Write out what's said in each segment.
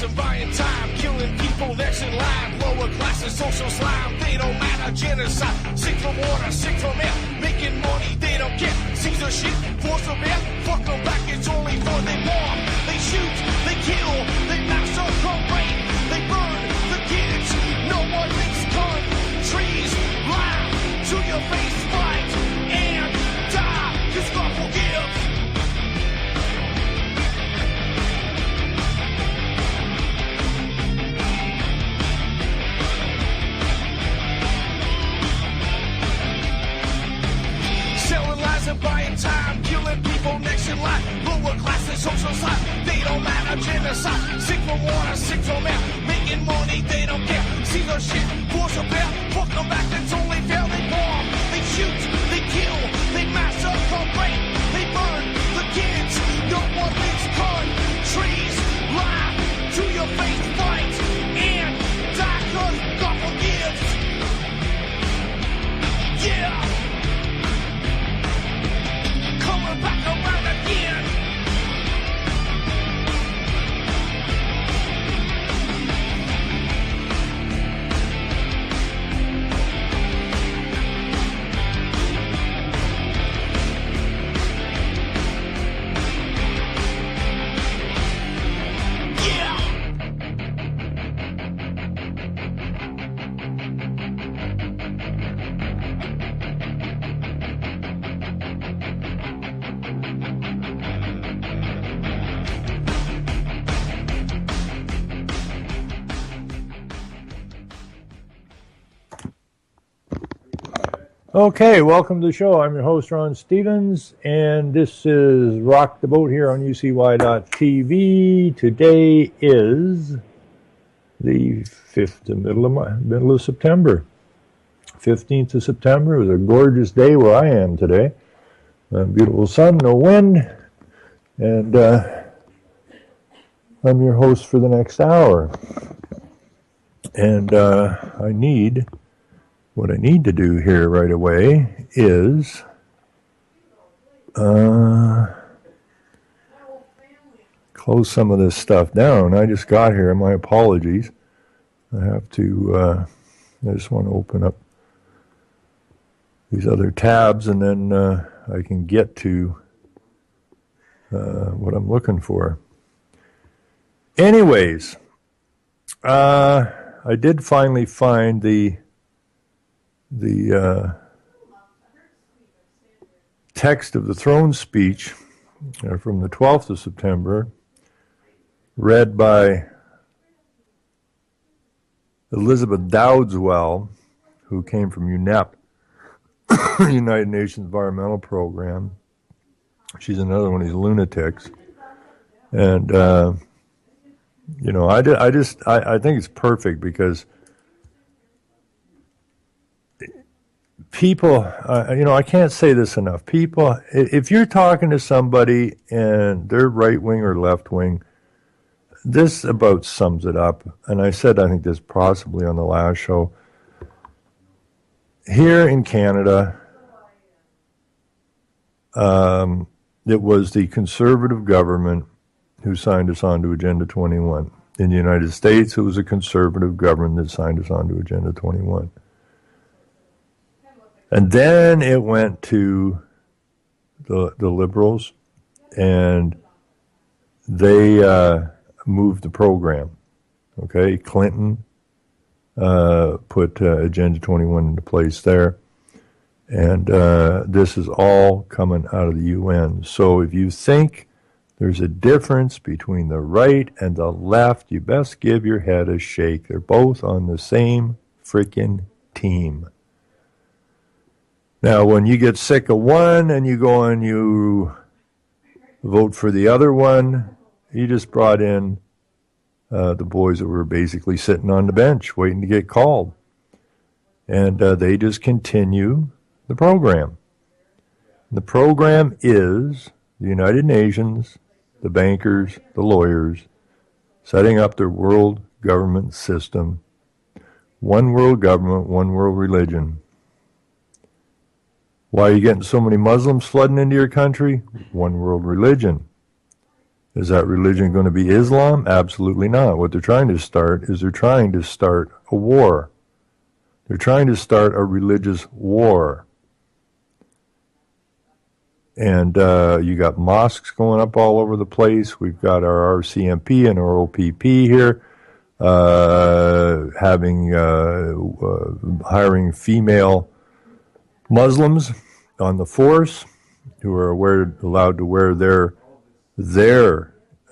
and buying time, killing people next in line. Lower classes, social slime, they don't matter. Genocide, sick from water, sick from air. Making money, they don't care. Caesar shit, force of air. Fuck them back, it's only for they bomb. They shoot, they kill, they massacre, rape. They burn the kids. No one makes countries lie to your face, fight and die. Cause God forgives. Selling lies and buying time, killing people next in line. Lower classes, social side, they don't matter. Genocide, sick from water, sick from air. Making money, they don't care. See the shit, force of air. Fuck them back, that's only fair. They bomb, they shoot, they kill, they massacre, rape. They burn the kids. No one makes countries lie to your face, fight and die. Cause God forgives. Yeah. Coming back around again. Okay, welcome to the show. I'm your host, Ron Stevens, and this is Rock the Boat here on UCY.TV. Today is the middle of September, 15th of September. It was a gorgeous day where I am today. Beautiful sun, no wind, and I'm your host for the next hour. And what I need to do here right away is close some of this stuff down. I just got here. My apologies. I just want to open up these other tabs, and then I can get to what I'm looking for. Anyways, I did finally find the text of the throne speech from the 12th of September, read by Elizabeth Dowdeswell, who came from UNEP, United Nations Environmental Program. She's another one of these lunatics. And, I think it's perfect because people, I can't say this enough. People, if you're talking to somebody and they're right wing or left wing, this about sums it up. And I think this possibly on the last show. Here in Canada, it was the Conservative government who signed us on to Agenda 21. In the United States, it was a Conservative government that signed us on to Agenda 21. And then it went to the Liberals, and they moved the program. Okay, Clinton put Agenda 21 into place there. And this is all coming out of the UN. So if you think there's a difference between the right and the left, you best give your head a shake. They're both on the same freaking team. Now, when you get sick of one and you go and you vote for the other one, you just brought in the boys that were basically sitting on the bench waiting to get called. And they just continue the program. The program is the United Nations, the bankers, the lawyers, setting up their world government system. One world government, one world religion. Why are you getting so many Muslims flooding into your country? One world religion. Is that religion going to be Islam? Absolutely not. What they're trying to start is they're trying to start a war. They're trying to start a religious war. And you got mosques going up all over the place. We've got our RCMP and our OPP here hiring female Muslims on the force who are allowed to wear their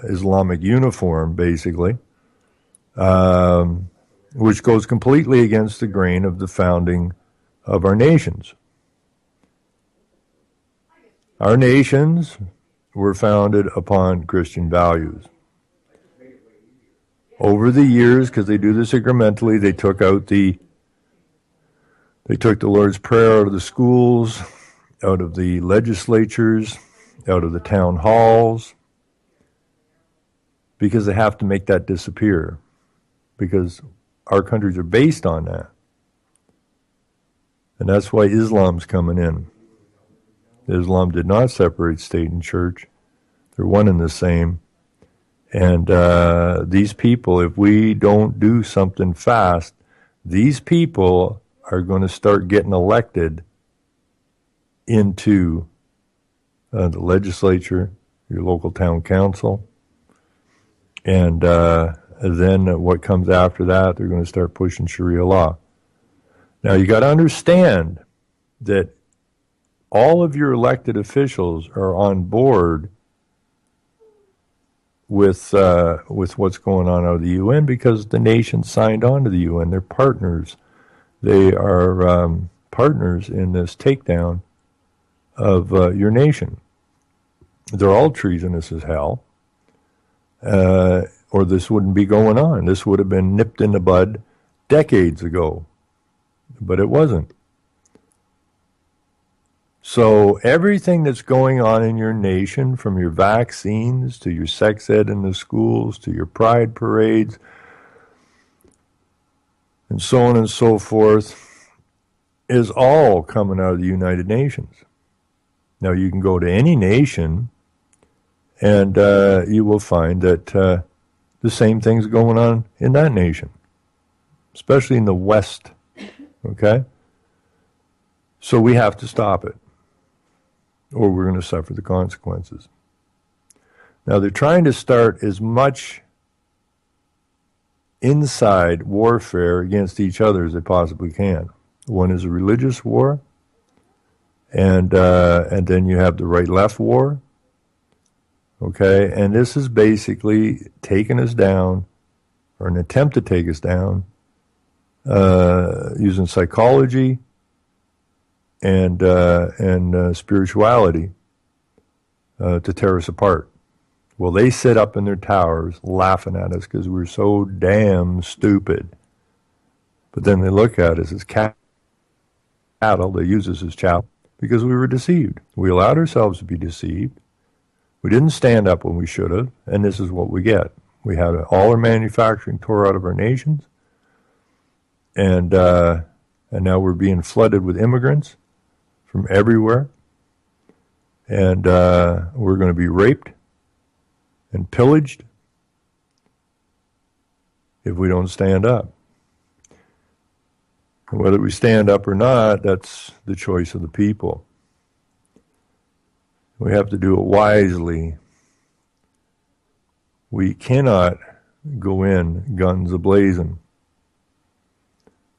Islamic uniform, basically, which goes completely against the grain of the founding of our nations. Our nations were founded upon Christian values. Over the years, because they do this incrementally, they took the Lord's Prayer out of the schools, out of the legislatures, out of the town halls, because they have to make that disappear, because our countries are based on that. And that's why Islam's coming in. Islam did not separate state and church. They're one and the same. And these people, if we don't do something fast, these people are going to start getting elected into the legislature, your local town council. And then what comes after that, they're going to start pushing Sharia law. Now, you got to understand that all of your elected officials are on board with what's going on out of the UN because the nation signed on to the UN. They're partners. They are partners in this takedown of your nation. They're all treasonous as hell, or this wouldn't be going on. This would have been nipped in the bud decades ago, but it wasn't. So everything that's going on in your nation, from your vaccines to your sex ed in the schools to your pride parades and so on and so forth, is all coming out of the United Nations. Now you can go to any nation and you will find that the same thing's going on in that nation, especially in the West, okay? So we have to stop it, or we're going to suffer the consequences. Now, they're trying to start as much inside warfare against each other as they possibly can. One is a religious war, and then you have the right-left war, okay? And this is basically taking us down, or an attempt to take us down, using psychology and spirituality to tear us apart. Well, they sit up in their towers laughing at us because we're so damn stupid. But then they look at us as cattle. They use us as chattel because we were deceived. We allowed ourselves to be deceived. We didn't stand up when we should have, and this is what we get. We had all our manufacturing tore out of our nations, and now we're being flooded with immigrants from everywhere, and we're going to be raped and pillaged if we don't stand up. Whether we stand up or not, that's the choice of the people. We have to do it wisely. We cannot go in guns a-blazing,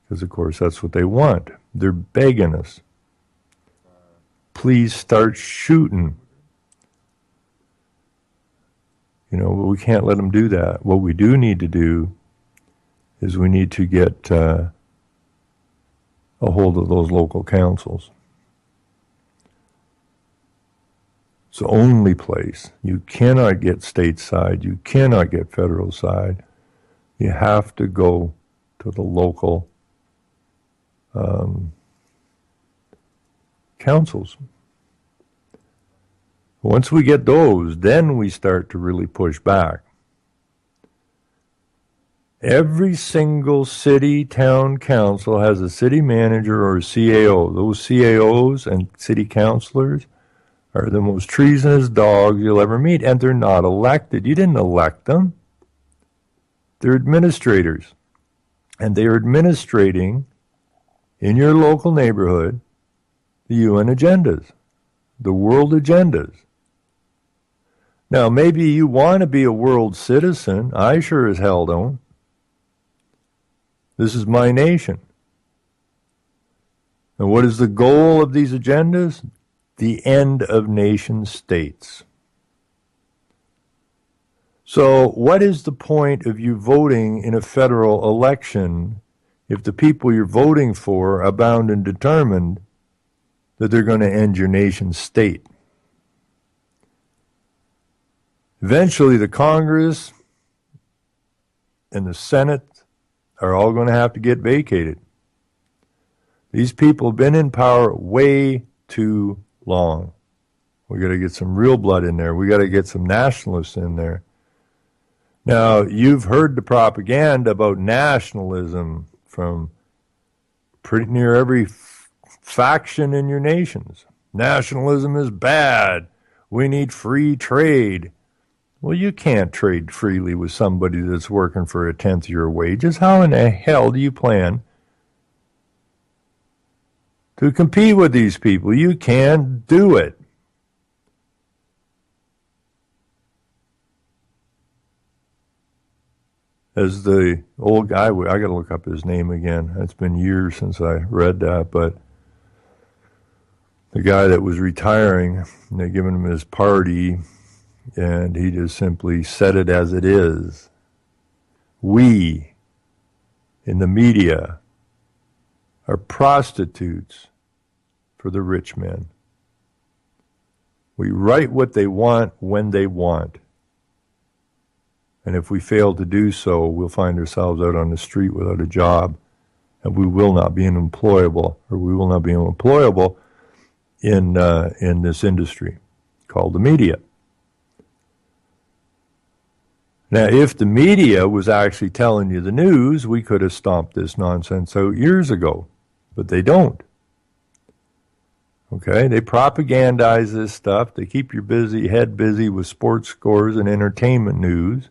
because, of course, that's what they want. They're begging us. Please start shooting. You know, but we can't let them do that. What we do need to do is we need to get a hold of those local councils. It's the only place. You cannot get stateside. You cannot get federal side. You have to go to the local councils. Once we get those, then we start to really push back. Every single city, town council has a city manager or a CAO. Those CAOs and city councilors are the most treasonous dogs you'll ever meet, and they're not elected. You didn't elect them. They're administrators, and they are administrating in your local neighborhood the UN agendas, the world agendas. Now, maybe you want to be a world citizen. I sure as hell don't. This is my nation. And what is the goal of these agendas? The end of nation states. So what is the point of you voting in a federal election if the people you're voting for are bound and determined that they're going to end your nation state? Eventually, the Congress and the Senate are all going to have to get vacated. These people have been in power way too long. We got to get some real blood in there. We got to get some nationalists in there. Now, you've heard the propaganda about nationalism from pretty near every faction in your nations. Nationalism is bad. We need free trade. Well, you can't trade freely with somebody that's working for a tenth of your wages. How in the hell do you plan to compete with these people? You can't do it. As the old guy, I got to look up his name again. It's been years since I read that, but the guy that was retiring, and they're giving him his party, and he just simply said it as it is. We, in the media, are prostitutes for the rich men. We write what they want when they want. And if we fail to do so, we'll find ourselves out on the street without a job, and we will not be unemployable, or we will not be unemployable in this industry called the media. Now, if the media was actually telling you the news, we could have stomped this nonsense out years ago, but they don't. Okay, they propagandize this stuff. They keep your head busy with sports scores and entertainment news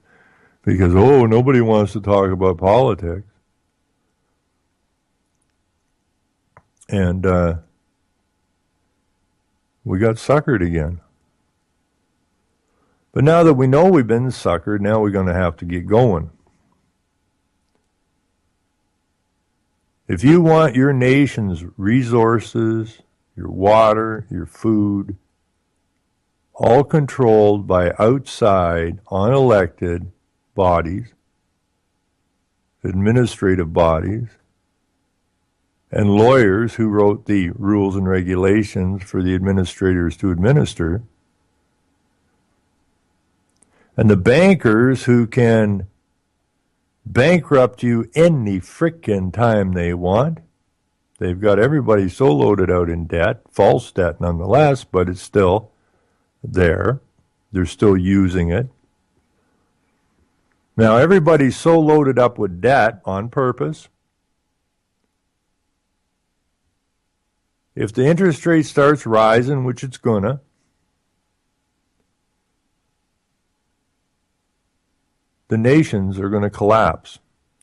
because, nobody wants to talk about politics. And we got suckered again. But now that we know we've been suckered, now we're going to have to get going. If you want your nation's resources, your water, your food, all controlled by outside, unelected bodies, administrative bodies, and lawyers who wrote the rules and regulations for the administrators to administer, and the bankers who can bankrupt you any frickin' time they want. They've got everybody so loaded out in debt, false debt nonetheless, but it's still there. They're still using it. Now, everybody's so loaded up with debt on purpose. If the interest rate starts rising, which it's gonna, the nations are going to collapse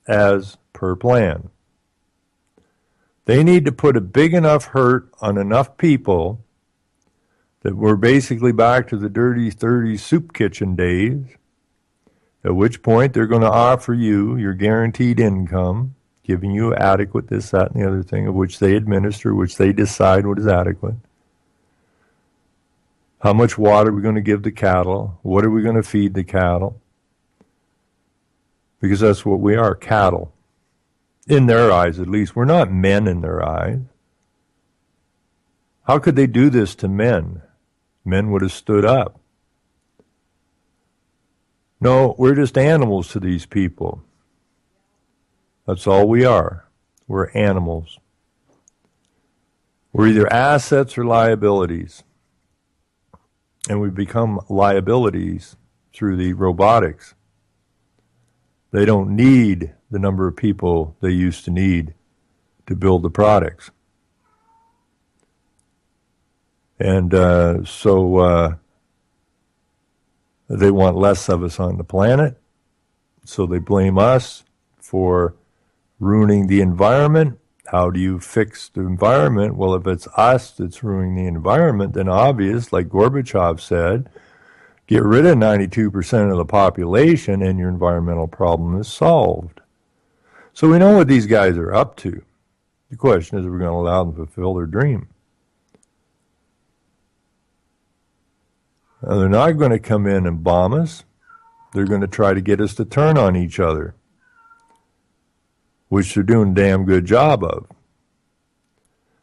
as per plan. They need to put a big enough hurt on enough people that we're basically back to the dirty 30 soup kitchen days, at which point they're going to offer you your guaranteed income, giving you adequate this, that, and the other thing, of which they administer, which they decide what is adequate. How much water are we going to give the cattle? What are we going to feed the cattle? Because that's what we are, cattle. In their eyes, at least. We're not men in their eyes. How could they do this to men? Men would have stood up. No, we're just animals to these people. That's all we are. We're animals. We're either assets or liabilities. And we become liabilities through the robotics. They don't need the number of people they used to need to build the products. And so they want less of us on the planet. So they blame us for ruining the environment. How do you fix the environment? Well, if it's us that's ruining the environment, then obvious, like Gorbachev said, get rid of 92% of the population and your environmental problem is solved. So we know what these guys are up to. The question is, are we going to allow them to fulfill their dream? Now, they're not going to come in and bomb us. They're going to try to get us to turn on each other, which they're doing a damn good job of.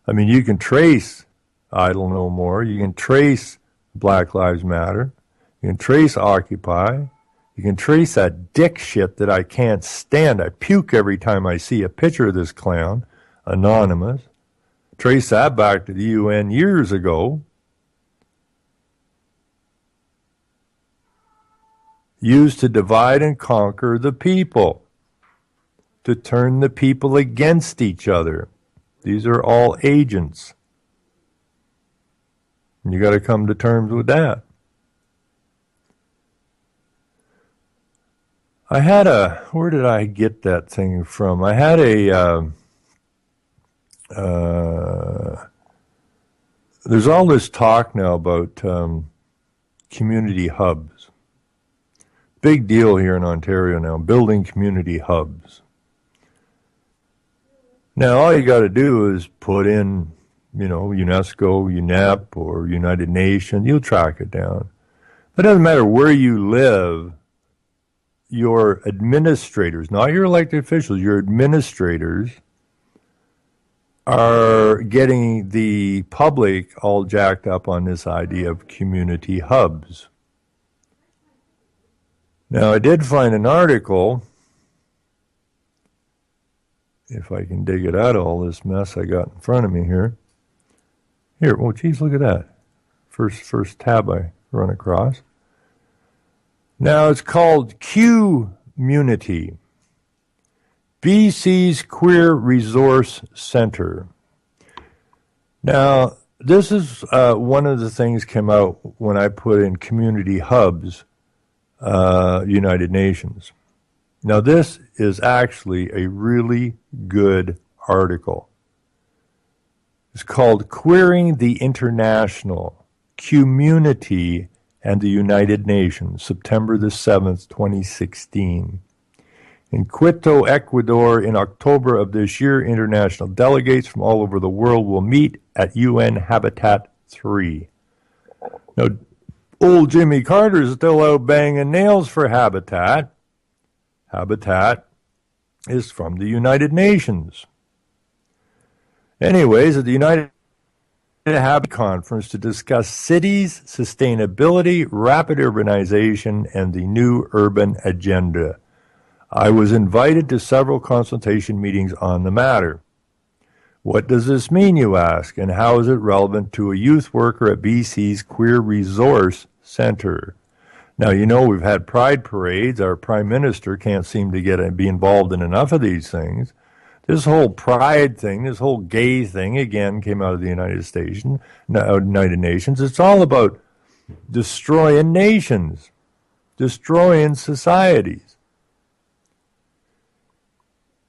I mean, you can trace Idle No More. You can trace Black Lives Matter. You can trace Occupy. You can trace that dick shit that I can't stand. I puke every time I see a picture of this clown, Anonymous. Trace that back to the UN years ago. Used to divide and conquer the people, to turn the people against each other. These are all agents. And you got to come to terms with that. I had where did I get that thing from? I had there's all this talk now about community hubs. Big deal here in Ontario now, building community hubs. Now, all you got to do is put in, UNESCO, UNEP, or United Nations. You'll track it down. It doesn't matter where you live. Your administrators, not your elected officials, your administrators are getting the public all jacked up on this idea of community hubs. Now, I did find an article, if I can dig it out of all this mess I got in front of me here. Here, oh geez, look at that. First tab I run across. Now, it's called Q-Munity, BC's Queer Resource Center. Now, this is one of the things came out when I put in community hubs, United Nations. Now, this is actually a really good article. It's called Queering the International, Q-Munity and the United Nations, September the 7th, 2016. In Quito, Ecuador, in October of this year, international delegates from all over the world will meet at UN Habitat 3. Now, old Jimmy Carter is still out banging nails for Habitat. Habitat is from the United Nations. Anyways, at the United Habitat Conference to discuss cities, sustainability, rapid urbanization, and the new urban agenda. I was invited to several consultation meetings on the matter. What does this mean, you ask, and how is it relevant to a youth worker at BC's Queer Resource Center? Now, we've had pride parades. Our prime minister can't seem to be involved in enough of these things. This whole pride thing, this whole gay thing, again, came out of the United Nations. It's all about destroying nations, destroying societies.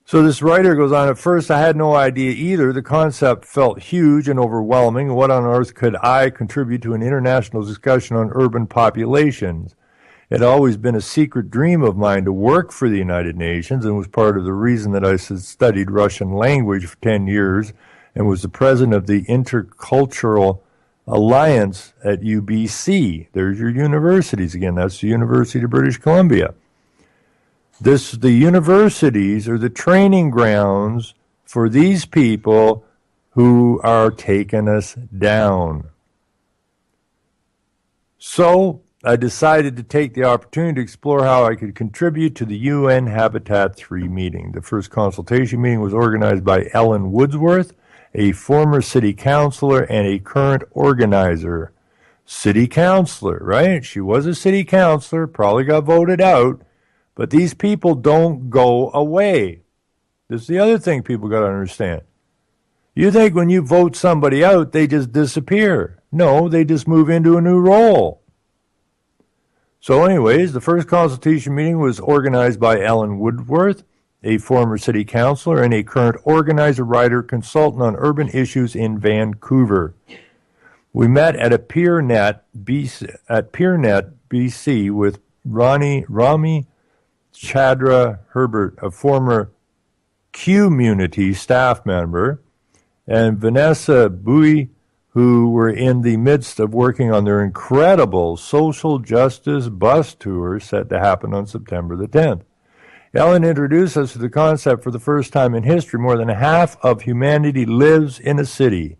So this writer goes on, at first I had no idea either. The concept felt huge and overwhelming. What on earth could I contribute to an international discussion on urban populations? It had always been a secret dream of mine to work for the United Nations and was part of the reason that I studied Russian language for 10 years and was the president of the Intercultural Alliance at UBC. There's your universities again. That's the University of British Columbia. The universities are the training grounds for these people who are taking us down. So I decided to take the opportunity to explore how I could contribute to the UN Habitat 3 meeting. The first consultation meeting was organized by Ellen Woodsworth, a former city councilor and a current organizer. City councilor, right? She was a city councilor, probably got voted out. But these people don't go away. This is the other thing people got to understand. You think when you vote somebody out, they just disappear. No, they just move into a new role. So anyways, the first consultation meeting was organized by Ellen Woodworth, a former city councilor and a current organizer, writer, consultant on urban issues in Vancouver. We met at PeerNet BC with Rami Chandra Herbert, a former Community staff member, and Vanessa Bowie, who were in the midst of working on their incredible social justice bus tour set to happen on September the 10th. Ellen introduced us to the concept for the first time in history. More than half of humanity lives in a city.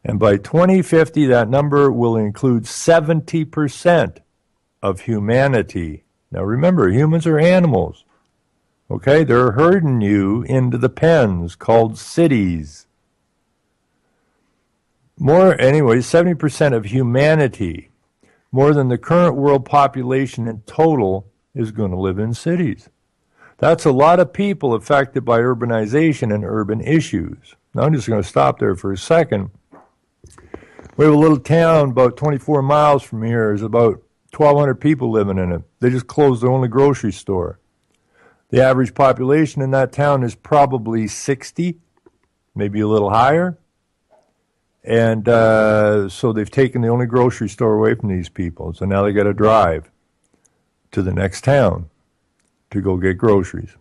And by 2050, that number will include 70% of humanity. Now remember, humans are animals. Okay? They're herding you into the pens called cities. 70% of humanity, more than the current world population in total, is going to live in cities. That's a lot of people affected by urbanization and urban issues. Now I'm just going to stop there for a second. We have a little town about 24 miles from here. There's about 1,200 people living in it. They just closed their only grocery store. The average population in that town is probably 60, maybe a little higher. And so they've taken the only grocery store away from these people. So now they got to drive to the next town to go get groceries.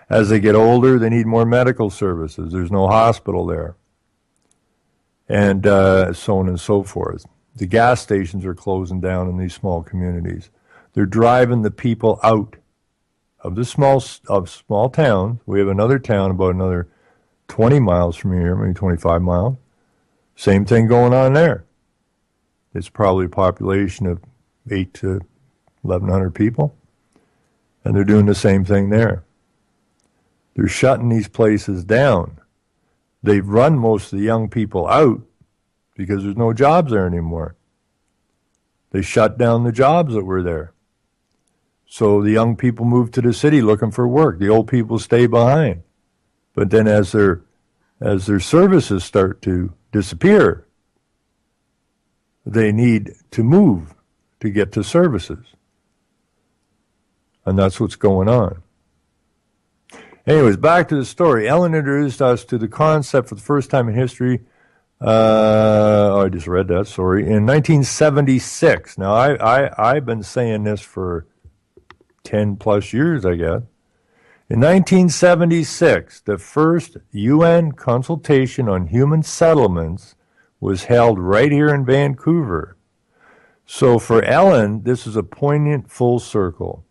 As they get older, they need more medical services. There's no hospital there. And so on and so forth. The gas stations are closing down in these small communities. They're driving the people out of the small towns. We have another town about another 20 miles from here, maybe 25 miles. Same thing going on there. It's probably a population of 8 to 1,100 people. And they're doing the same thing there. They're shutting these places down. They've run most of the young people out because there's no jobs there anymore. They shut down the jobs that were there. So the young people move to the city looking for work. The old people stay behind. But then as their services start to disappear, they need to move to get to services. And that's what's going on. Anyways, back to the story. Ellen introduced us to the concept for the first time in history. I just read that, sorry. In 1976. Now, I've been saying this for 10 plus years, I guess. In 1976, the first UN consultation on human settlements was held right here in Vancouver. So for Ellen, this is a poignant full circle.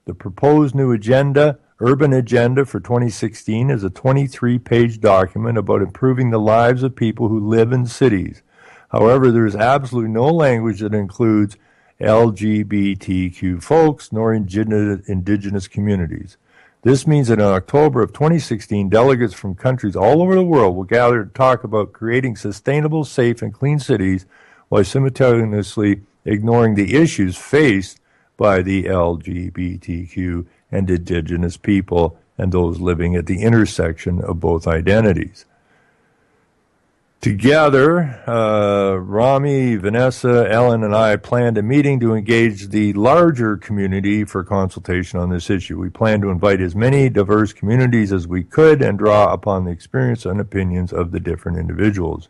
The proposed new agenda, Urban Agenda for 2016, is a 23-page document about improving the lives of people who live in cities. However, there is absolutely no language that includes LGBTQ folks nor indigenous communities. This means that in October of 2016, delegates from countries all over the world will gather to talk about creating sustainable, safe, and clean cities while simultaneously ignoring the issues faced by the LGBTQ and indigenous people and those living at the intersection of both identities. Together, Rami, Vanessa, Ellen, and I planned a meeting to engage the larger community for consultation on this issue. We planned to invite as many diverse communities as we could and draw upon the experience and opinions of the different individuals.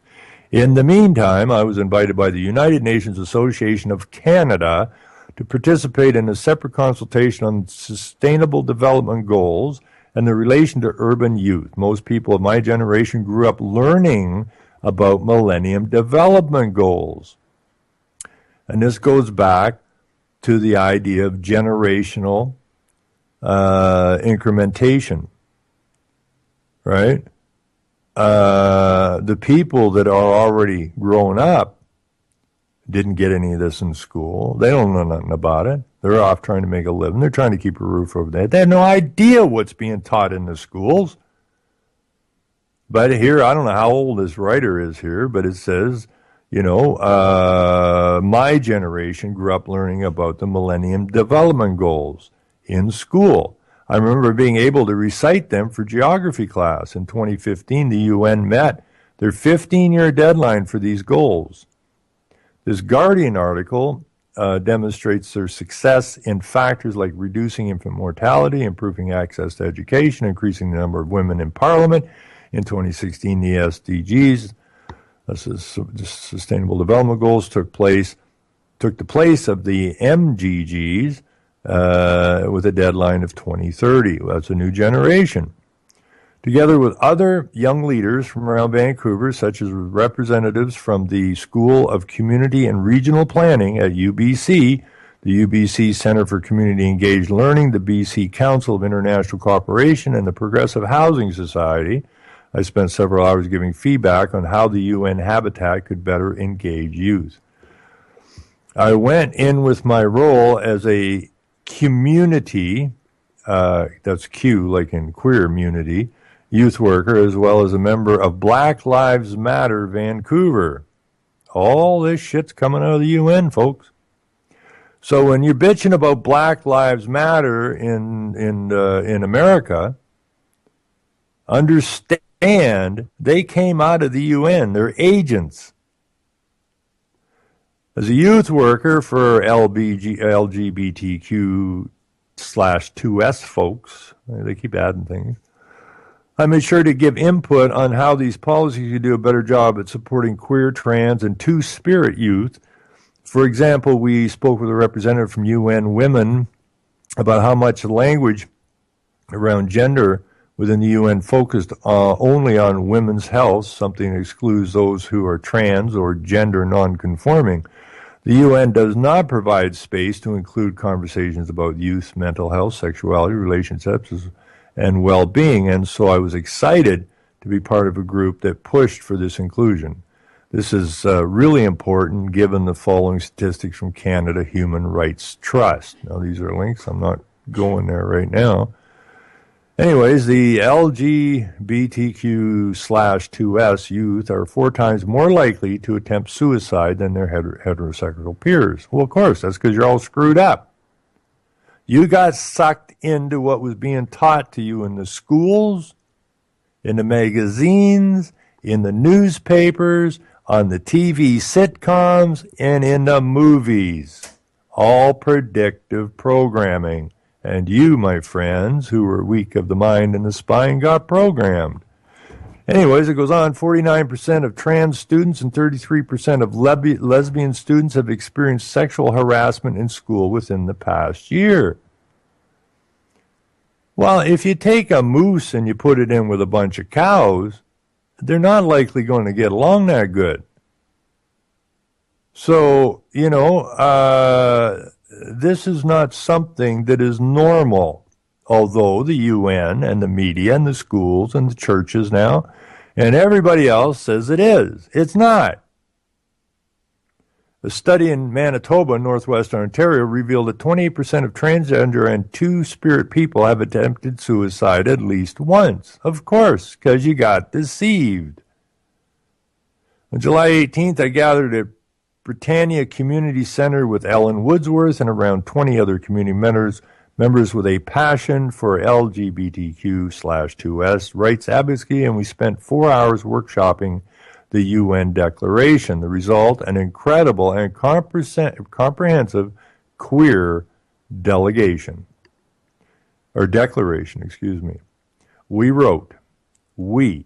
In the meantime, I was invited by the United Nations Association of Canada to participate in a separate consultation on sustainable development goals and the relation to urban youth. Most people of my generation grew up learning about Millennium Development Goals. And this goes back to the idea of generational incrementation, right? The people that are already grown up didn't get any of this in school. They don't know nothing about it. They're off trying to make a living. They're trying to keep a roof over their head. They have no idea what's being taught in the schools. But here, I don't know how old this writer is here, but it says, my generation grew up learning about the Millennium Development Goals in school. I remember being able to recite them for geography class. In 2015, the UN met their 15-year deadline for these goals. This Guardian article demonstrates their success in factors like reducing infant mortality, improving access to education, increasing the number of women in parliament. In 2016, the SDGs, the Sustainable Development Goals, took the place of the MGGs with a deadline of 2030. That's a new generation. Together with other young leaders from around Vancouver, such as representatives from the School of Community and Regional Planning at UBC, the UBC Centre for Community Engaged Learning, the BC Council of International Cooperation, and the Progressive Housing Society, I spent several hours giving feedback on how the UN Habitat could better engage youth. I went in with my role as a community, that's Q like in queer community, youth worker, as well as a member of Black Lives Matter Vancouver. All this shit's coming out of the UN, folks. So when you're bitching about Black Lives Matter in America, understand they came out of the UN. They're agents. As a youth worker for LGBTQ/2S folks, they keep adding things, I made sure to give input on how these policies could do a better job at supporting queer, trans, and two-spirit youth. For example, we spoke with a representative from UN Women about how much language around gender within the UN focused only on women's health, something that excludes those who are trans or gender non-conforming. The UN does not provide space to include conversations about youth, mental health, sexuality, relationships, and well-being, and so I was excited to be part of a group that pushed for this inclusion. This is really important given the following statistics from Canada Human Rights Trust. Now, these are links. I'm not going there right now. Anyways, the LGBTQ/2S youth are 4 times more likely to attempt suicide than their heterosexual peers. Well, of course, that's because you're all screwed up. You got sucked into what was being taught to you in the schools, in the magazines, in the newspapers, on the TV sitcoms, and in the movies. All predictive programming. And you, my friends, who were weak of the mind and the spine, got programmed. Anyways, it goes on. 49% of trans students and 33% of lesbian students have experienced sexual harassment in school within the past year. Well, if you take a moose and you put it in with a bunch of cows, they're not likely going to get along that good. So, this is not something that is normal, although the UN and the media and the schools and the churches now and everybody else says it is. It's not. A study in Manitoba, northwestern Ontario, revealed that 28% of transgender and two-spirit people have attempted suicide at least once. Of course, because you got deceived. On July 18th, I gathered at Britannia Community Center with Ellen Woodsworth and around 20 other community members with a passion for LGBTQ/2S rights advocacy, and we spent 4 hours workshopping the UN Declaration. The result, an incredible and comprehensive queer declaration. We wrote, the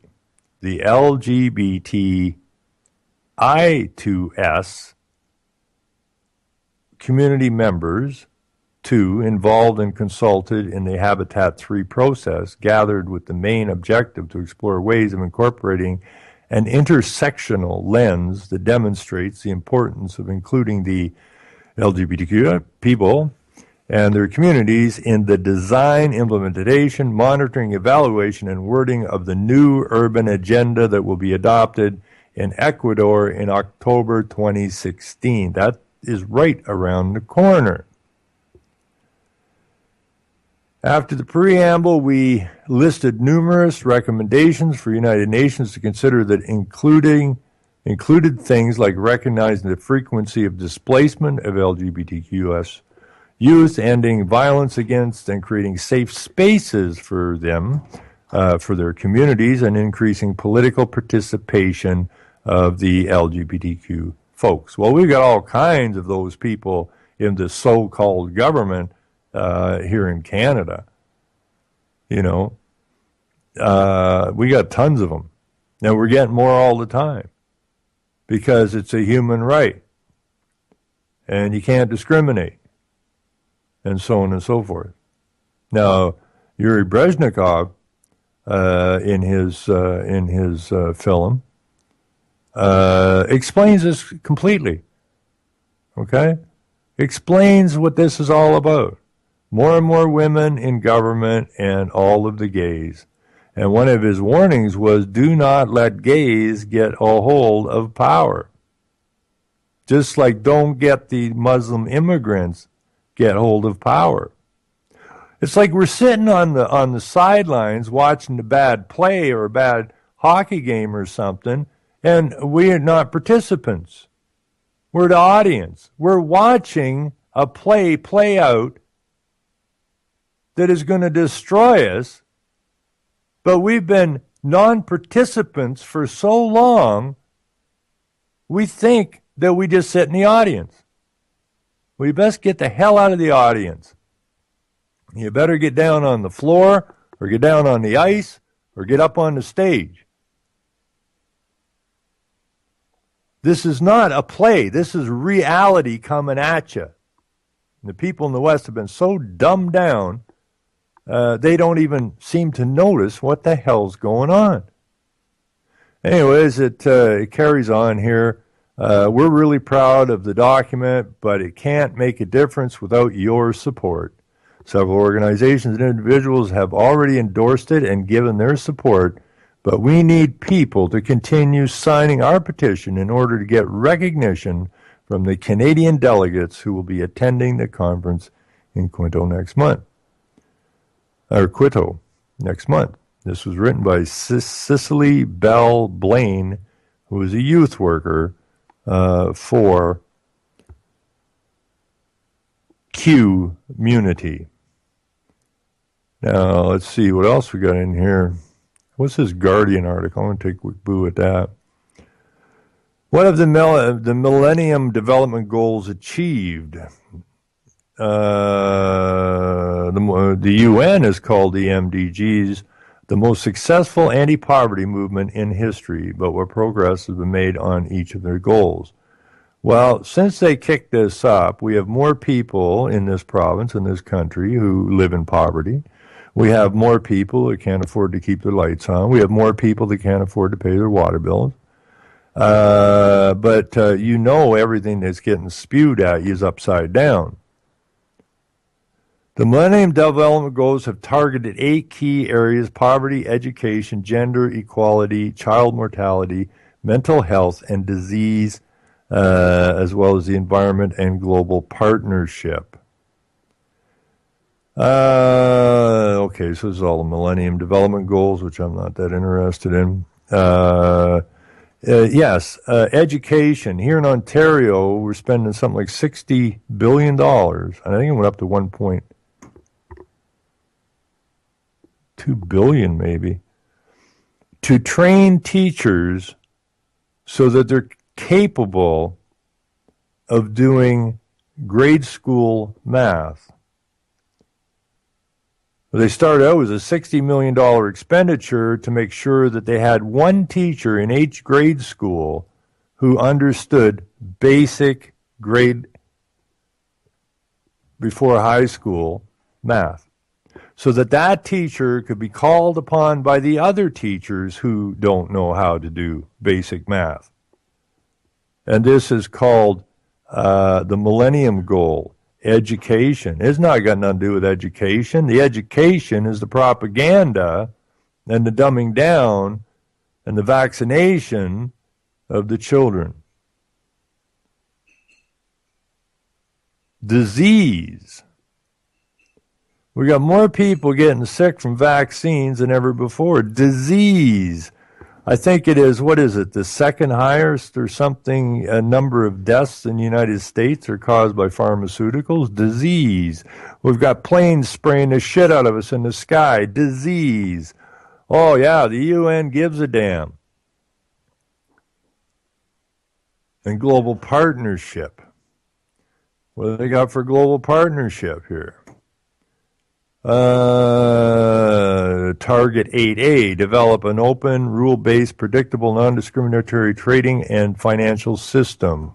LGBTI2S community members, involved and consulted in the Habitat 3 process, gathered with the main objective to explore ways of incorporating an intersectional lens that demonstrates the importance of including the LGBTQ people and their communities in the design, implementation, monitoring, evaluation, and wording of the new urban agenda that will be adopted in Ecuador in October 2016. That is right around the corner. After the preamble, we listed numerous recommendations for United Nations to consider that included things like recognizing the frequency of displacement of LGBTQS youth, ending violence against and creating safe spaces for them, for their communities, and increasing political participation of the LGBTQ folks. Well, we've got all kinds of those people in the so-called government here in Canada. You know, we got tons of them. Now we're getting more all the time because it's a human right. And you can't discriminate, and so on and so forth. Now, Yuri Brezhnikov, in his film, explains this completely. Okay, explains what this is all about. More and more women in government, and all of the gays. And one of his warnings was, "Do not let gays get a hold of power." Just like don't get the Muslim immigrants get hold of power. It's like we're sitting on the sidelines watching a bad play or a bad hockey game or something, and we are not participants. We're the audience. We're watching a play out that is going to destroy us, but we've been non-participants for so long, we think that we just sit in the audience. We best get the hell out of the audience. You better get down on the floor, or get down on the ice, or get up on the stage. This is not a play. This is reality coming at you. And the people in the West have been so dumbed down, they don't even seem to notice what the hell's going on. Anyways, it carries on here. We're really proud of the document, but it can't make a difference without your support. Several organizations and individuals have already endorsed it and given their support, but we need people to continue signing our petition in order to get recognition from the Canadian delegates who will be attending the conference in Quito next month. This was written by Cicely Bell Blaine, who is a youth worker for Q-Munity. Now, let's see what else we got in here. What's this Guardian article? I'm going to take a quick boo at that. What have the Millennium Development Goals achieved? The UN has called the MDGs the most successful anti-poverty movement in history, but what progress has been made on each of their goals? Well, since they kicked this up, we have more people in this province, in this country, who live in poverty. We have more people that can't afford to keep their lights on. We have more people that can't afford to pay their water bills. But you know everything that's getting spewed at you is upside down. The Millennium Development Goals have targeted 8 key areas: poverty, education, gender equality, child mortality, mental health, and disease, as well as the environment and global partnership. Okay, so this is all the Millennium Development Goals, which I'm not that interested in. Yes, education. Here in Ontario, we're spending something like $60 billion. I think it went up to $1.2 billion maybe, to train teachers so that they're capable of doing grade school math. They started out with a $60 million expenditure to make sure that they had one teacher in each grade school who understood basic grade before high school math, so that that teacher could be called upon by the other teachers who don't know how to do basic math. And this is called the Millennium Goal. Education. It's not got nothing to do with education. The education is the propaganda and the dumbing down and the vaccination of the children. Disease. We got more people getting sick from vaccines than ever before. Disease. I think it is, what is it, the second highest or something, a number of deaths in the United States are caused by pharmaceuticals. Disease. We've got planes spraying the shit out of us in the sky. Disease. Oh, yeah, the UN gives a damn. And global partnership. What do they got for global partnership here? Target 8A, develop an open, rule-based, predictable, non-discriminatory trading and financial system.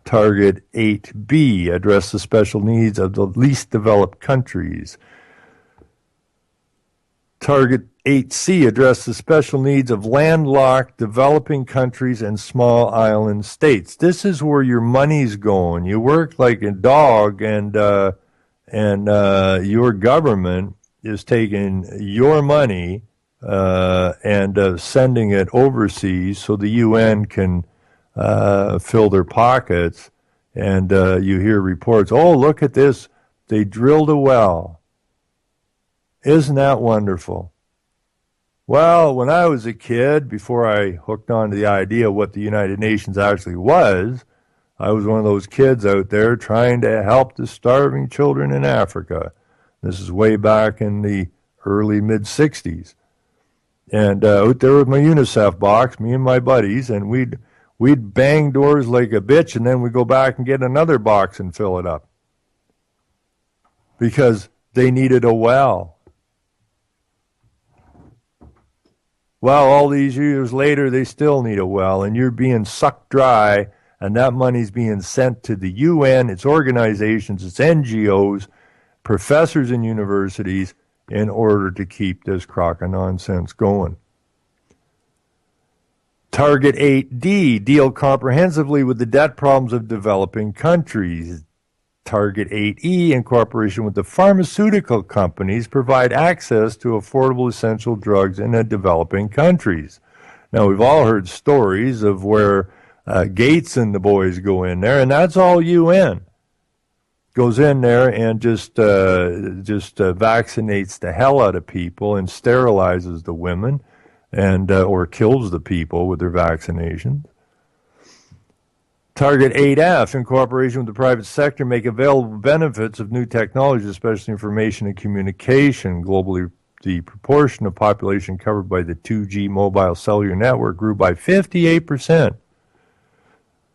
Target 8B, address the special needs of the least developed countries. Target 8C, address the special needs of landlocked, developing countries and small island states. This is where your money's going. You work like a dog, and your government is taking your money and sending it overseas so the UN can fill their pockets. And you hear reports, oh, look at this, they drilled a well. Isn't that wonderful? Well, when I was a kid, before I hooked on to the idea of what the United Nations actually was, I was one of those kids out there trying to help the starving children in Africa. This is way back in the early mid-'60s. And out there with my UNICEF box, me and my buddies, and we'd bang doors like a bitch, and then we'd go back and get another box and fill it up. Because they needed a well. Well, all these years later, they still need a well, and you're being sucked dry, and that money's being sent to the UN, its organizations, its NGOs, professors in universities, in order to keep this crock of nonsense going. Target 8D, deal comprehensively with the debt problems of developing countries. Target 8E, in cooperation with the pharmaceutical companies, provide access to affordable essential drugs in the developing countries. Now, we've all heard stories of where Gates and the boys go in there, and that's all UN. Goes in there and just vaccinates the hell out of people and sterilizes the women and or kills the people with their vaccinations. Target 8F, in cooperation with the private sector, make available benefits of new technologies, especially information and communication. Globally, the proportion of population covered by the 2G mobile cellular network grew by 58%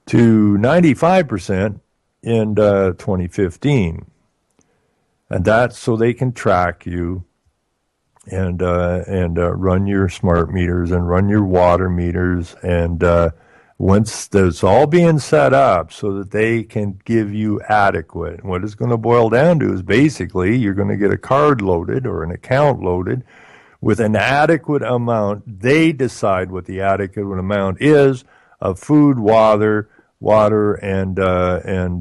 to 95% in 2015. And that's so they can track you and run your smart meters and run your water meters, and once that's all being set up so that they can give you adequate. And what it's going to boil down to is basically you're going to get a card loaded or an account loaded with an adequate amount. They decide what the adequate amount is of food, water, and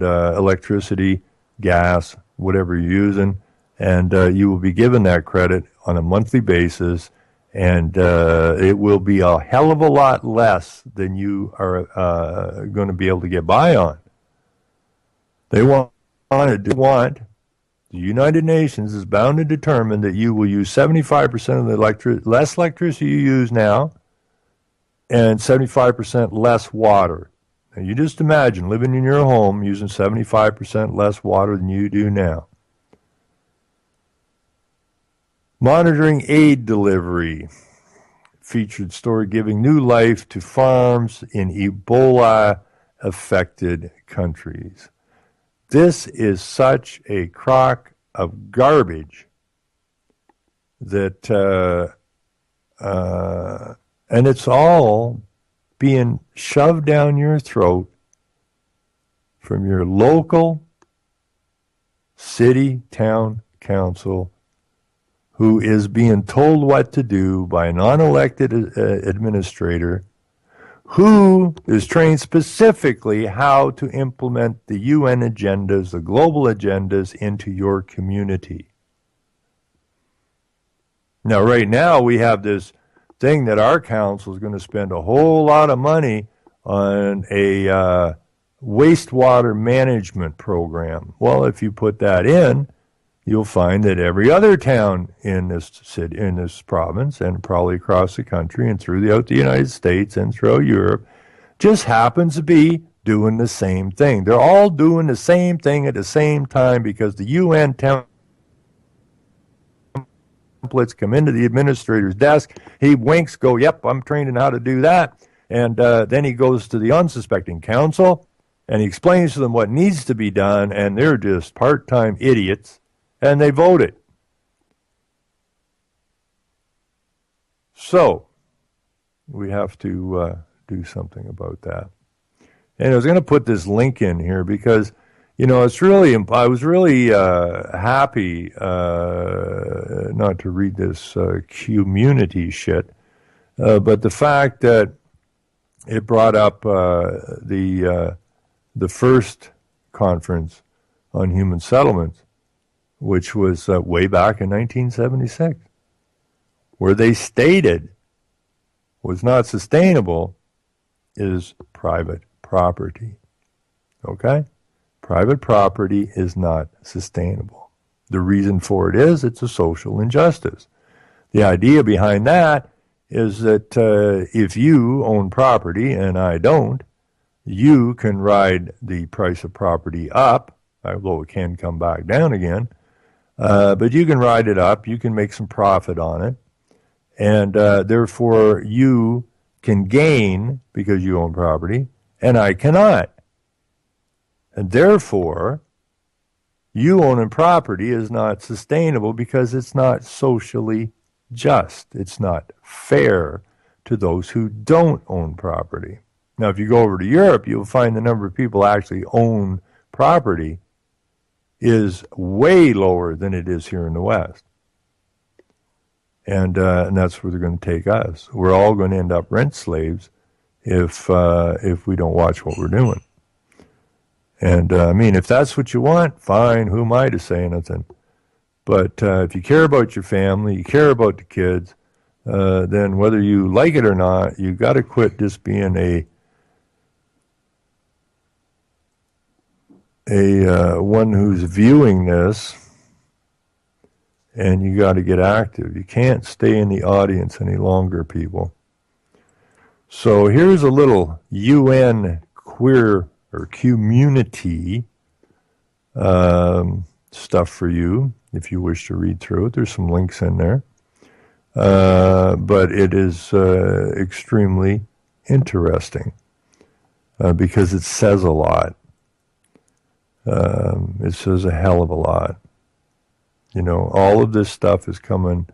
electricity, gas, whatever you're using, and you will be given that credit on a monthly basis. And it will be a hell of a lot less than you are going to be able to get by on. They want the United Nations is bound to determine that you will use 75% of the less electricity you use now and 75% less water. Now you just imagine living in your home using 75% less water than you do now. Monitoring aid delivery. Featured story giving new life to farms in Ebola-affected countries. This is such a crock of garbage that, and it's all being shoved down your throat from your local city, town, council, who is being told what to do by a non-elected administrator who is trained specifically how to implement the UN agendas, the global agendas, into your community. Now, right now, we have this thing that our council is going to spend a whole lot of money on a wastewater management program. Well, if you put that in, you'll find that every other town in this city, in this province, and probably across the country and throughout the United States and throughout Europe, just happens to be doing the same thing. They're all doing the same thing at the same time because the UN templates come into the administrator's desk. He winks, go, yep, I'm trained in how to do that. And then he goes to the unsuspecting council, and he explains to them what needs to be done, and they're just part-time idiots, and they vote it. So we have to do something about that. And I was going to put this link in here because, it's really, I was really happy not to read this community shit, but the fact that it brought up the first conference on human settlements, which was way back in 1976, where they stated was not sustainable is private property. Okay? Private property is not sustainable. The reason for it is it's a social injustice. The idea behind that is that if you own property and I don't, you can ride the price of property up, although it can come back down again, but you can ride it up, you can make some profit on it, and therefore you can gain because you own property, and I cannot. And therefore, you owning property is not sustainable because it's not socially just. It's not fair to those who don't own property. Now, if you go over to Europe, you'll find the number of people actually own property is way lower than it is here in the West. And that's where they're going to take us. We're all going to end up rent slaves if we don't watch what we're doing. And if that's what you want, fine. Who am I to say anything? But if you care about your family, you care about the kids, then whether you like it or not, you got to quit just being a one who's viewing this, and you got to get active. You can't stay in the audience any longer, people. So here's a little UN queer or community stuff for you if you wish to read through it. There's some links in there. But it is extremely interesting because it says a lot. It says a hell of a lot. All of this stuff is coming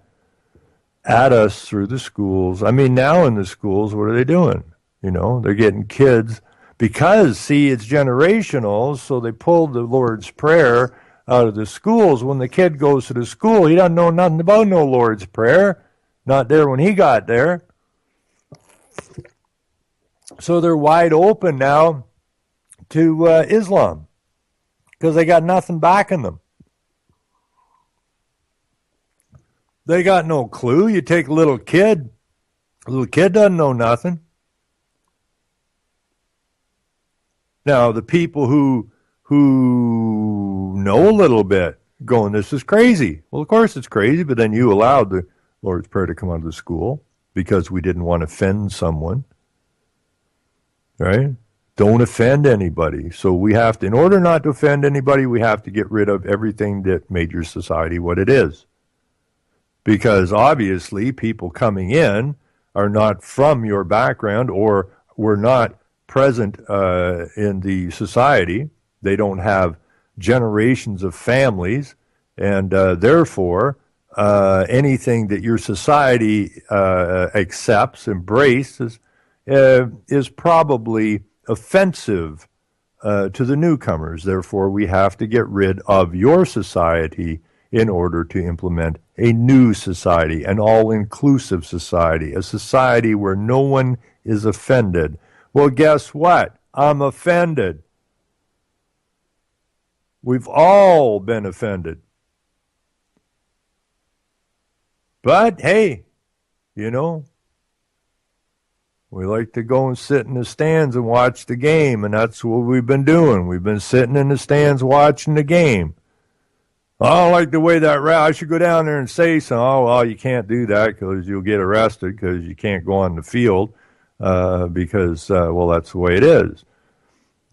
at us through the schools. Now in the schools, what are they doing? They're getting kids because, see, it's generational, so they pulled the Lord's Prayer out of the schools. When the kid goes to the school, he doesn't know nothing about no Lord's Prayer. Not there when he got there. So they're wide open now to Islam because they got nothing backing them. They got no clue. You take a little kid doesn't know nothing. Now, the people who know a little bit going, this is crazy. Well, of course it's crazy, but then you allowed the Lord's Prayer to come out of the school because we didn't want to offend someone, right? Don't offend anybody. So we have to, in order not to offend anybody, we have to get rid of everything that made your society what it is. Because obviously people coming in are not from your background or were not present in the society. They don't have generations of families, and therefore anything that your society accepts, embraces, is probably offensive to the newcomers. Therefore, we have to get rid of your society in order to implement a new society, an all-inclusive society, a society where no one is offended. Well, guess what? I'm offended. We've all been offended. But, hey, we like to go and sit in the stands and watch the game, and that's what we've been doing. We've been sitting in the stands watching the game. I don't like the way that I should go down there and say so. Oh, well, you can't do that because you'll get arrested because you can't go on the field because, that's the way it is.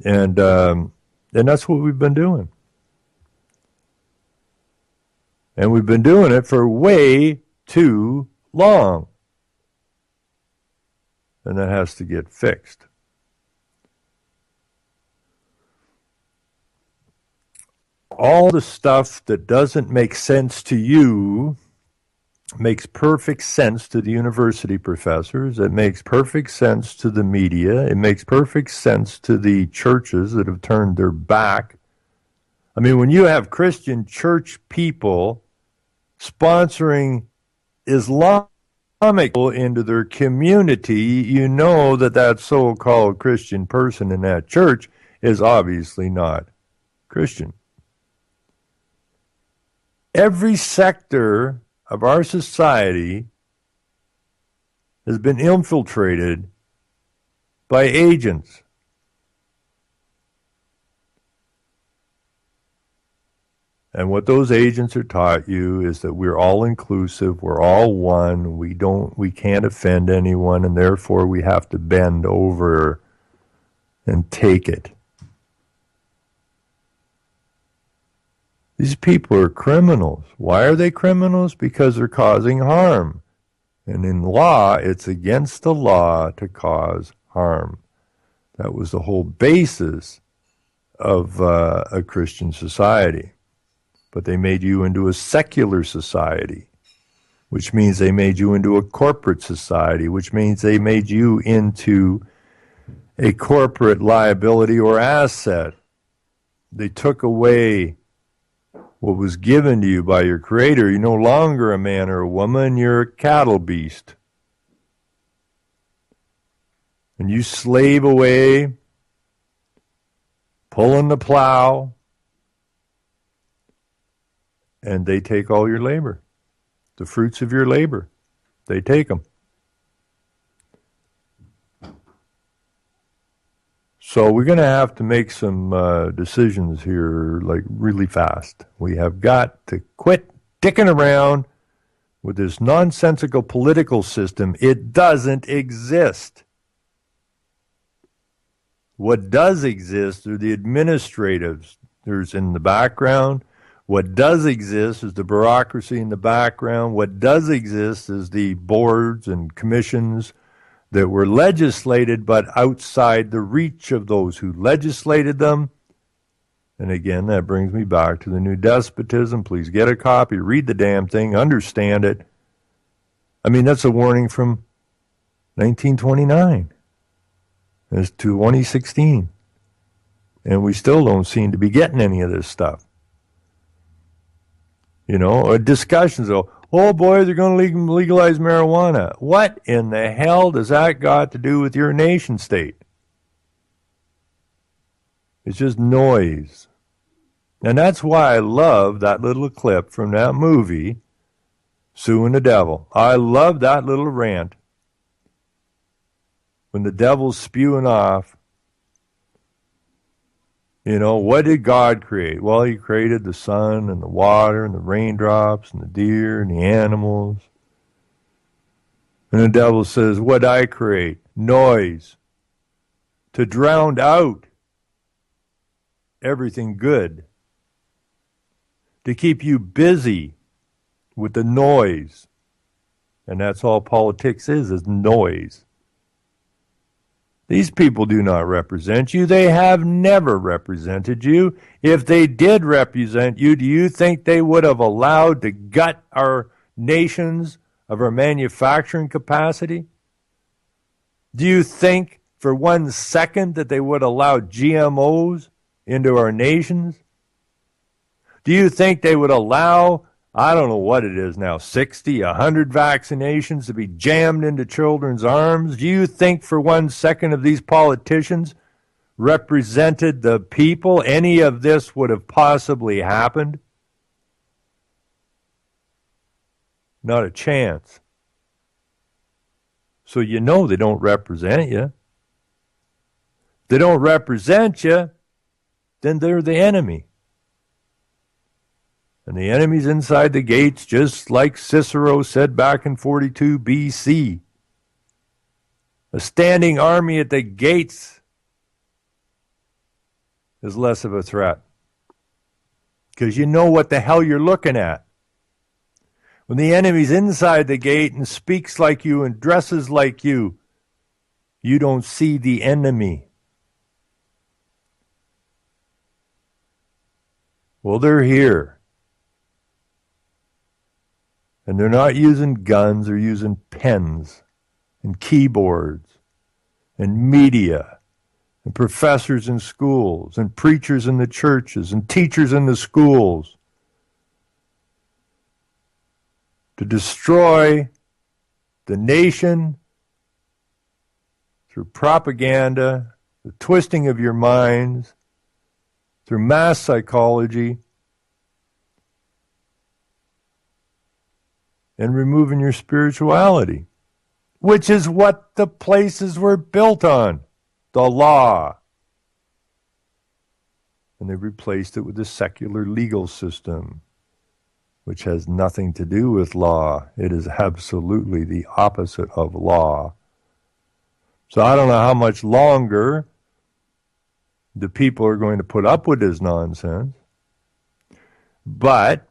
And that's what we've been doing. And we've been doing it for way too long. and that has to get fixed. All the stuff that doesn't make sense to you makes perfect sense to the university professors. It makes perfect sense to the media. It makes perfect sense to the churches that have turned their back. I mean, when you have Christian church people sponsoring Islamic people into their community, you know that that so-called Christian person in that church is obviously not Christian. Every sector of our society has been infiltrated by agents. And what those agents are taught you is that we're all inclusive, we're all one, we can't offend anyone, and therefore we have to bend over and take it. These people are criminals. Why are they criminals? Because they're causing harm. And in law, it's against the law to cause harm. That was the whole basis of a Christian society. But they made you into a secular society, which means they made you into a corporate society, which means they made you into a corporate liability or asset. They took away what was given to you by your Creator. You're no longer a man or a woman, you're a cattle beast. And you slave away, pulling the plow, and they take all your labor. The fruits of your labor, they take them. So we're going to have to make some decisions here, like really fast. We have got to quit dicking around with this nonsensical political system. It doesn't exist. What does exist are the administrators. There's in the background. What does exist is the bureaucracy in the background. What does exist is the boards and commissions that were legislated but outside the reach of those who legislated them. And again, that brings me back to the new despotism. Please get a copy, read the damn thing, understand it. I mean, that's a warning from 1929 as to 2016. And we still don't seem to be getting any of this stuff. You know, discussions of, oh boy, they're going to legalize marijuana. What in the hell does that got to do with your nation state? It's just noise. And that's why I love that little clip from that movie, Sue and the Devil. I love that little rant when the devil's spewing off. You know, what did God create? Well, he created the sun and the water and the raindrops and the deer and the animals. And the devil says, what did I create? Noise. To drown out everything good. To keep you busy with the noise. And that's all politics is noise. These people do not represent you. They have never represented you. If they did represent you, do you think they would have allowed to gut our nations of our manufacturing capacity? Do you think for 1 second that they would allow GMOs into our nations? Do you think they would allow, I don't know what it is now, 60, 100 vaccinations to be jammed into children's arms? Do you think for 1 second of these politicians represented the people, any of this would have possibly happened? Not a chance. So you know they don't represent you. If they don't represent you, then they're the enemy. And the enemy's inside the gates, just like Cicero said back in 42 BC. A standing army at the gates is less of a threat. Because you know what the hell you're looking at. When the enemy's inside the gate and speaks like you and dresses like you, You don't see the enemy. Well, they're here. And they're not using guns, they're using pens and keyboards and media and professors in schools and preachers in the churches and teachers in the schools to destroy the nation through propaganda, the twisting of your minds, through mass psychology, and removing your spirituality, which is what the places were built on, the law. And they replaced it with the secular legal system, which has nothing to do with law. It is absolutely the opposite of law. So I don't know how much longer the people are going to put up with this nonsense, but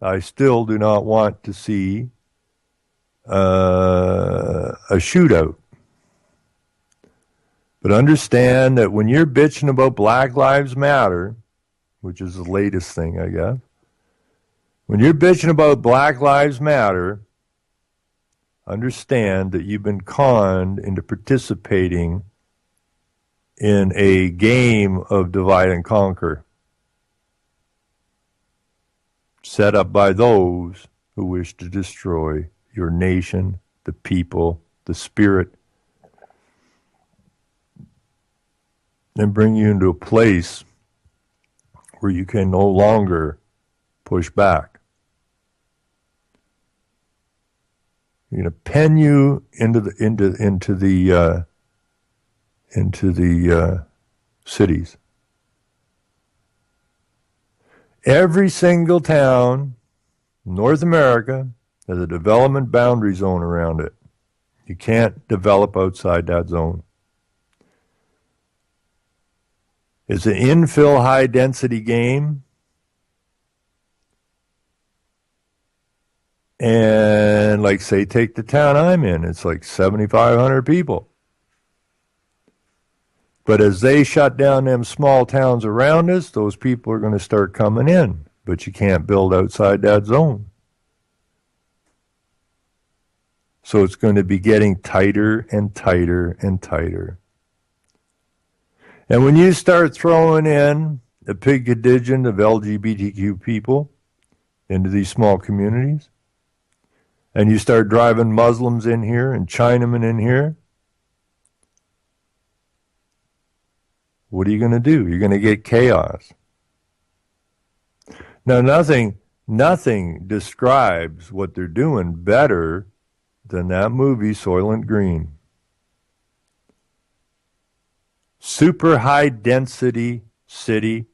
I still do not want to see a shootout. But understand that when you're bitching about Black Lives Matter, which is the latest thing, I guess, when you're bitching about Black Lives Matter, understand that you've been conned into participating in a game of divide and conquer set up by those who wish to destroy your nation, the people, the spirit, and bring you into a place where you can no longer push back. You're going to pen you into the cities. Every single town in North America has a development boundary zone around it. You can't develop outside that zone. It's an infill high-density game. And like, say, take the town I'm in. It's like 7,500 people. But as they shut down them small towns around us, those people are going to start coming in. But you can't build outside that zone. So it's going to be getting tighter and tighter and tighter. And when you start throwing in a pig contingent of LGBTQ people into these small communities, and you start driving Muslims in here and Chinamen in here, what are you going to do? You're going to get chaos. Now, nothing describes what they're doing better than that movie, Soylent Green. Super high density city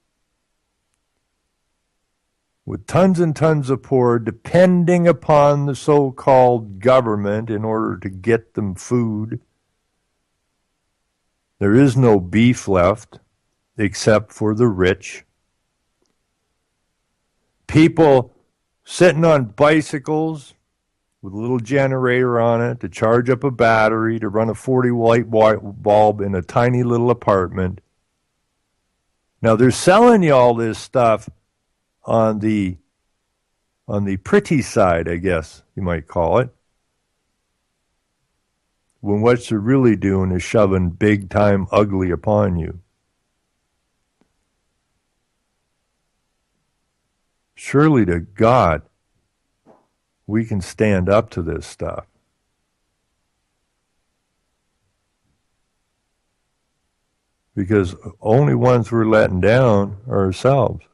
with tons and tons of poor depending upon the so-called government in order to get them food. There is no beef left except for the rich. People sitting on bicycles with a little generator on it to charge up a battery to run a 40 light bulb in a tiny little apartment. Now they're selling you all this stuff on the pretty side, I guess you might call it, when what they're really doing is shoving big time ugly upon you. Surely to God, we can stand up to this stuff. Because only ones we're letting down are ourselves.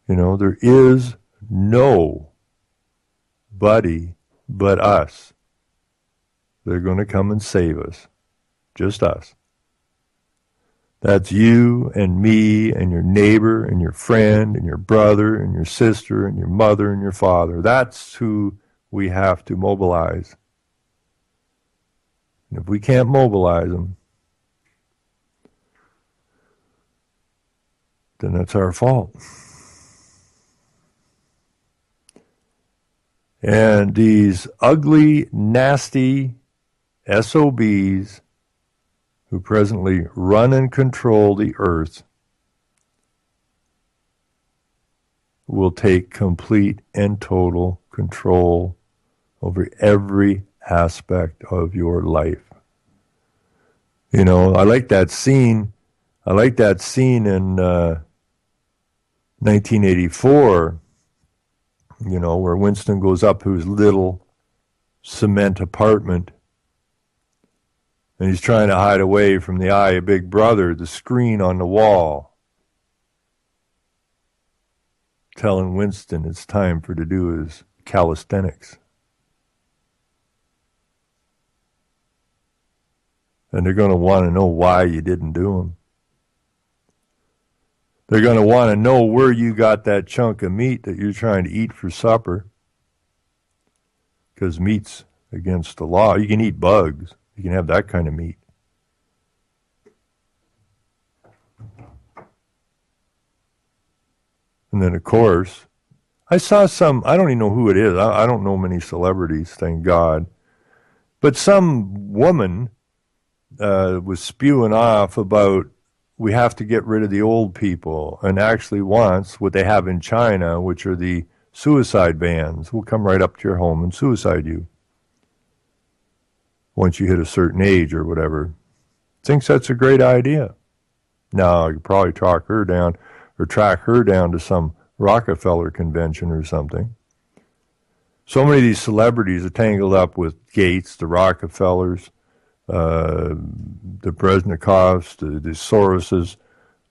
You know, there is nobody but us. They're going to come and save us. Just us. That's you and me and your neighbor and your friend and your brother and your sister and your mother and your father. That's who we have to mobilize. And if we can't mobilize them, then that's our fault. And these ugly, nasty SOBs who presently run and control the earth will take complete and total control over every aspect of your life. You know, I like that scene. I like that scene in 1984, you know, where Winston goes up to his little cement apartment and he's trying to hide away from the eye of Big Brother, the screen on the wall, telling Winston it's time for to do his calisthenics. And they're going to want to know why you didn't do them. They're going to want to know where you got that chunk of meat that you're trying to eat for supper. Because meat's against the law. You can eat bugs. You can have that kind of meat. And then, of course, I saw some, I don't even know who it is. I don't know many celebrities, thank God. But some woman was spewing off about we have to get rid of the old people, and actually wants what they have in China, which are the suicide vans, who will come right up to your home and suicide you once you hit a certain age or whatever. Thinks that's a great idea. Now, you could probably track her down to some Rockefeller convention or something. So many of these celebrities are tangled up with Gates, the Rockefellers, the Brezhnekovs, the Soroses,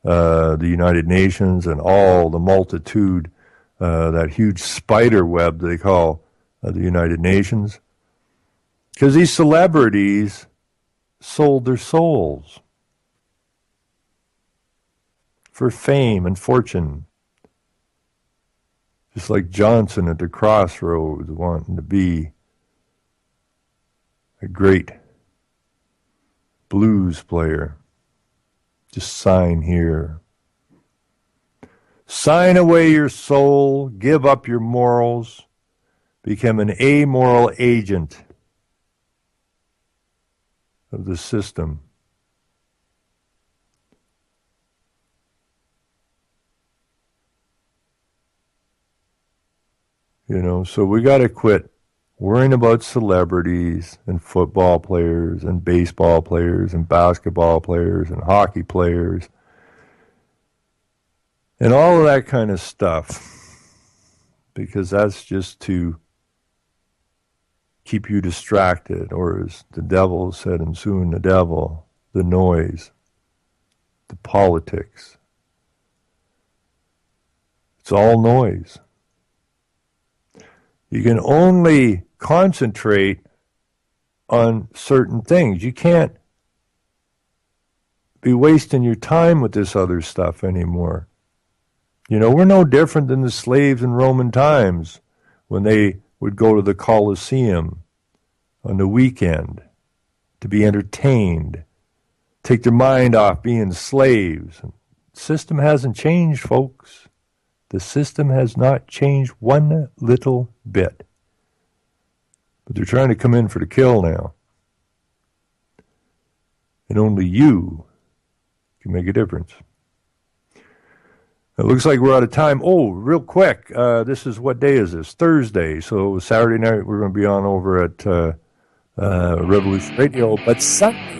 the United Nations, and all the multitude, that huge spider web they call the United Nations. Because these celebrities sold their souls for fame and fortune. Just like Johnson at the Crossroads wanting to be a great blues player. Just sign here. Sign away your soul, give up your morals, become an amoral agent of the system. You know, so we got to quit worrying about celebrities and football players and baseball players and basketball players and hockey players and all of that kind of stuff, because that's just to keep you distracted, or as the devil said in Soon the Devil, the noise, the politics. It's all noise. You can only concentrate on certain things. You can't be wasting your time with this other stuff anymore. You know, we're no different than the slaves in Roman times when they would go to the Colosseum on the weekend to be entertained, take their mind off being slaves. The system hasn't changed, folks. The system has not changed one little bit. But they're trying to come in for the kill now. And only you can make a difference. It looks like we're out of time. Oh, real quick, this is, what day is this? Thursday. So Saturday night we're going to be on over at Revolution Radio. But Sunday,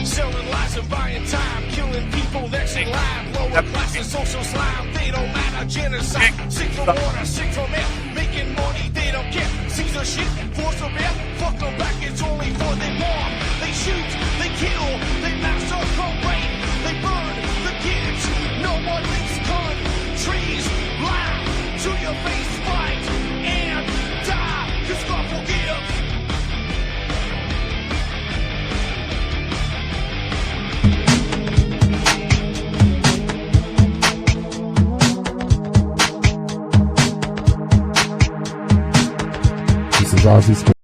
selling lies and buying time, killing people, vexing live, lower class and social slime. They don't matter, genocide, sick from water, sick from air, making money, they don't care. Caesar shit, force of air, fuck them back, it's only for they bomb. They shoot, they kill, they massacre, rape, they burn the kids. No one leaves countries, lie to your face, fight and die, 'cause God forgives. This is Ozzy Smith.